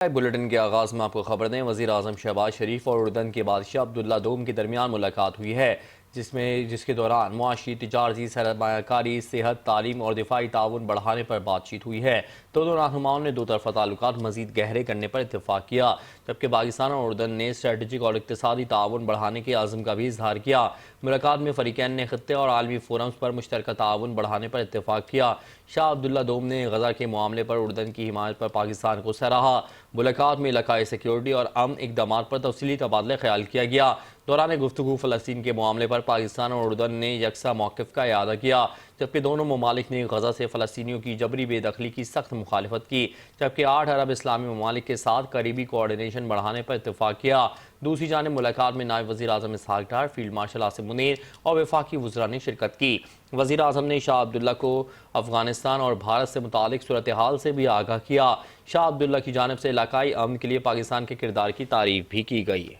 Bulletin के आगाज में आपको खबर दें, वज़ीर आज़म शहबाज शरीफ और उर्दन के बादशाह अब्दुल्ला दोम के दरमियान मुलाकात हुई है, जिसके दौरान मुआशी, तिजारती, सरमायाकारी, सेहत, तालीम और दिफाई ताउन बढ़ाने पर बातचीत हुई है। दोनों रहनुमाओं ने दो तरफा ताल्लुकात मज़ीद गहरे करने पर इत्तफाक किया, जबकि पाकिस्तान और उर्दन ने स्ट्रेटजिक और इक़्तिसादी ताउन बढ़ाने के आज़म का भी इजहार किया। मुलाकात में फ़रीक़ैन ने ख़ित्ते और आलमी फोरम्स पर मुश्तरका ताउन बढ़ाने पर इत्तफाक किया। शाह अब्दुल्ला दोम ने गज़ा के मामले पर उर्दन की हिमायत पर पाकिस्तान को सराहा। मुलाकात में इलाकाई सिक्योरिटी और अमन इक़दामात पर तफसीली तबादला ख्याल किया गया। दौरान गुफ्तगू फ़लस्तीन के मामले पर पाकिस्तान और उर्दन ने यकसा मौक़िफ़ का इआदा किया, जबकि दोनों ममालिक ने गज़ा से फ़लस्तीनियों की जबरी बेदखली की सख्त मुखालफत की। जबकि 8 अरब इस्लामी ममालिक के साथ करीबी कोऑर्डिनेशन बढ़ाने पर इत्तफाक किया। दूसरी जानिब मुलाकात में नायब वज़ीर आज़म इसहाक डार, फील्ड मार्शल आसिम मुनीर और वफाकी वज़रा ने शिरकत की। वज़ीर आज़म ने शाह अब्दुल्ला को अफ़गानिस्तान और भारत से मुतालिक सूरत हाल से भी आगाह किया। शाह अब्दुल्ला की जानिब से इलाकाई अमन के लिए पाकिस्तान के किरदार की तारीफ भी की गई है।